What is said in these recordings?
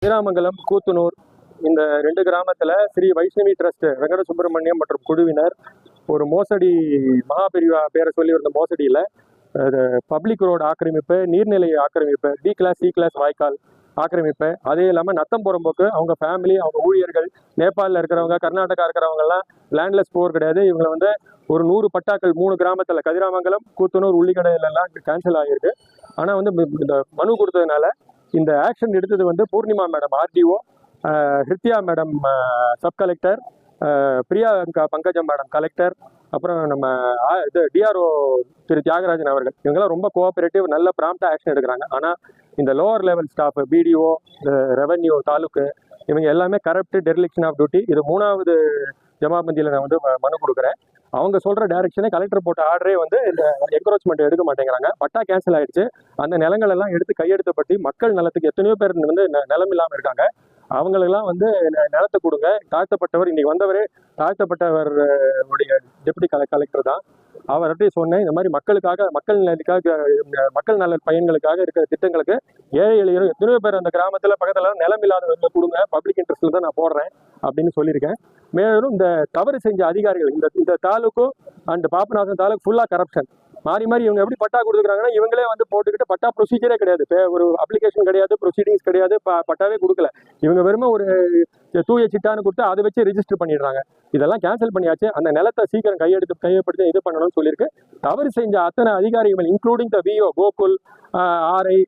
ஸ்ரீராமங்கலம், கூத்தனூர் இந்த 2 கிராமத்தில் ஸ்ரீ வைஷ்ணவி ட்ரஸ்ட் வெங்கட சுப்பிரமணியம் மற்றும் குழுவினர் ஒரு மோசடி மகாபிரிவா பேரை சொல்லி வந்த மோசடியில் பப்ளிக் ரோடு ஆக்கிரமிப்பு, நீர்நிலை ஆக்கிரமிப்பு, பி கிளாஸ் சி கிளாஸ் வாய்க்கால் ஆக்கிரமிப்பு, அதே இல்லாமல் நத்தம் புறம்போக்கு, அவங்க ஃபேமிலி, அவங்க ஊழியர்கள், நேபாளில் இருக்கிறவங்க, கர்நாடகா இருக்கிறவங்கலாம் லேண்ட்லெஸ் போர் கிடையாது. இவங்களை ஒரு 100 பட்டாக்கள் 3 கிராமத்தில் கதிராமங்கலம், கூத்தனூர், உள்ளிக்கடையிலெல்லாம் கேன்சல் ஆகியிருக்கு. ஆனால் இந்த மனு கொடுத்ததுனால இந்த ஆக்ஷன் எடுத்தது Poornima madam RDO, Hridya madam sub collector, Priyanka Pankajam madam collector, அப்புறம் நம்ம டிஆர்ஓ திரு தியாகராஜன் அவர்கள், இவங்கெல்லாம் ரொம்ப கோஆபரேட்டிவ், நல்ல ப்ராம்ப்டாக ஆக்ஷன் எடுக்கிறாங்க. ஆனால் இந்த lower level staff, BDO, revenue, taluk, இவங்க எல்லாமே கரப்ட், டெர்லிக்ஷன் ஆஃப் டியூட்டி. இது 3வது ஜமாபந்தியில் நான் மனு கொடுக்குறேன். அவங்க சொல்கிற டைரக்ஷனே கலெக்டர் போட்ட ஆர்டரே இந்த என்க்ரோச்மெண்ட் எடுக்க மாட்டேங்கிறாங்க. பட்டா கேன்சல் ஆயிடுச்சு. அந்த நிலங்கள் எல்லாம் எடுத்து கையெழுத்தப்பட்டு மக்கள் நலத்துக்கு எத்தனையோ பேர் நிலம் இல்லாமல் இருக்காங்க. அவங்களெல்லாம் நிலத்தை கொடுங்க. தாழ்த்தப்பட்டவர், இன்னைக்கு வந்தவரே தாழ்த்தப்பட்டவர் உடைய டெப்டி கலெக்டர் தான். அவர்கிட்ட சொன்னேன், இந்த மாதிரி மக்களுக்காக, மக்கள் நல பயன்களுக்காக இருக்கிற திட்டங்களுக்கு ஏழை எளியரும் எத்தனையோ பேர் அந்த கிராமத்தில் பக்கத்தில் நிலம் இல்லாதவங்க கொடுங்க, பப்ளிக் இன்ட்ரெஸ்ட்ல தான் நான் போடுறேன் அப்படின்னு சொல்லியிருக்கேன். மேலும் இந்த தவறு செஞ்ச அதிகாரிகள், இந்த தாலுக்கும் அண்ட் பாபநாசம் தாலுக்கு ஃபுல்லாக கரப்ஷன். மாறி இவங்க எப்படி பட்டா கொடுத்துருக்காங்கன்னா, இவங்களே போட்டுக்கிட்டு பட்டா ப்ரொசீஜரே கிடையாது, ஒரு அப்ளிகேஷன் கிடையாது, ப்ரொசீடிங்ஸ் கிடையாது, பட்டாவே கொடுக்கல. இவங்க வெறும் ஒரு தூய சிட்டான்னு கொடுத்து அதை வச்சு ரிஜிஸ்டர் பண்ணிடுறாங்க. இதெல்லாம் கேன்சல் பண்ணியாச்சு. அந்த நிலத்தை சீக்கிரம் கையெழுத்து இது பண்ணணும்னு சொல்லியிருக்கு. தவறு செஞ்ச அத்தனை அதிகாரிகள் including the VO, Gokul, RI,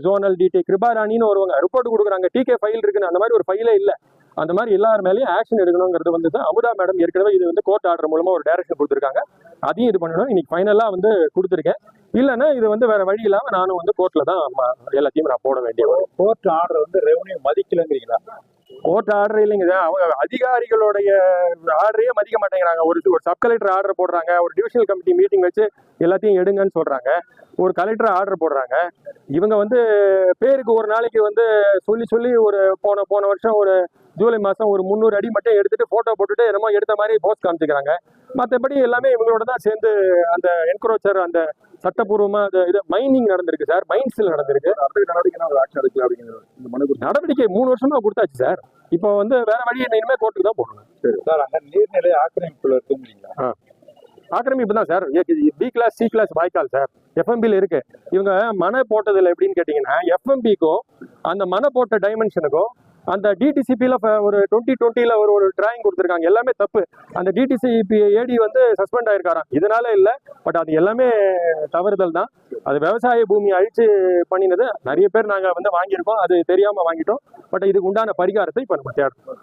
zonal DD, கிருபாராணின்னு ஒருவங்க ரிப்போர்ட் கொடுக்குறாங்க. டிகே ஃபைல் இருக்குன்னு, அந்த மாதிரி ஒரு ஃபைலே இல்லை. அந்த மாதிரி எல்லார் மேலேயும் ஆக்ஷன் எடுக்கணுங்கிறது தான் அமுதா மேடம் ஏற்கனவே இது கோர்ட் ஆர்டர் மூலமா ஒரு டைரக்ஷன் கொடுத்துருக்காங்க. அதையும் இது பண்ணணும். இன்னைக்கு ஃபைனலாக கொடுத்துருக்கேன். இல்லைன்னா இது வேற வழி இல்லாமல் நானும் கோர்ட்ல தான் எல்லாத்தையும் நான் போட வேண்டிய வரும். கோர்ட் ஆர்டர் ரெவன்யூ மதிக்கலங்கிறீங்களா? கோர்ட் ஆர்டர் இல்லைங்க, அவங்க அதிகாரிகளுடைய ஆர்டரையே மதிக்க மாட்டேங்கிறாங்க. ஒரு சப் கலெக்டர் ஆர்டர் போடுறாங்க, ஒரு டிவிஷனல் கமிட்டி மீட்டிங் வச்சு எல்லாத்தையும் எடுங்கன்னு சொல்றாங்க, ஒரு கலெக்டர் ஆர்டர் போடுறாங்க. இவங்க பேருக்கு ஒரு நாளைக்கு சொல்லி ஒரு போன வருஷம் ஒரு ஜூலை மாதம் ஒரு 300 அடி மட்டும் எடுத்துட்டு போட்டோ போட்டுட்டு என்னமோ எடுத்த மாதிரி போஸ்ட் காமிச்சுக்கிறாங்க. மற்றபடி எல்லாமே இவங்களோட தான் சேர்ந்து அந்த என்க்ரோச்சர், அந்த சட்டப்பூர்வமா இது மைனிங் நடந்திருக்கு சார், மைன்ஸில் நடந்திருக்கு. நடவடிக்கை 3 வருஷமா கொடுத்தாச்சு சார். இப்போ வேற வழி இனிமேல் கோர்ட்டுக்கு தான் போடணும். சரி சார், அங்கே நீர்நிலை ஆக்கிரமிப்புல இருக்குங்களா? ஆக்கிரமிப்பு தான் sir. B class C class வாய்க்கால் சார், எஃப்எம்பியில் இருக்கு. இவங்க மனை போட்டதில்லை. எப்படின்னு கேட்டீங்கன்னா, எஃப்எம்பிக்கும் அந்த மனை போட்ட டைமென்ஷனுக்கும் அந்த டிடிசிபியில் ஒரு 2020 ஒரு டிராயிங் கொடுத்துருக்காங்க. எல்லாமே தப்பு. அந்த டிடிசிபி ஏடி சஸ்பெண்ட் ஆயிருக்காராம். இதனால இல்லை, பட் அது எல்லாமே தவறுதல் தான். அது விவசாய பூமி அழிச்சு பண்ணினது. நிறைய பேர் நாங்கள் வாங்கியிருக்கோம், அது தெரியாமல் வாங்கிட்டோம். பட் இதுக்கு உண்டான பரிகாரத்தை இப்போ நம்ம தேடுறோம்.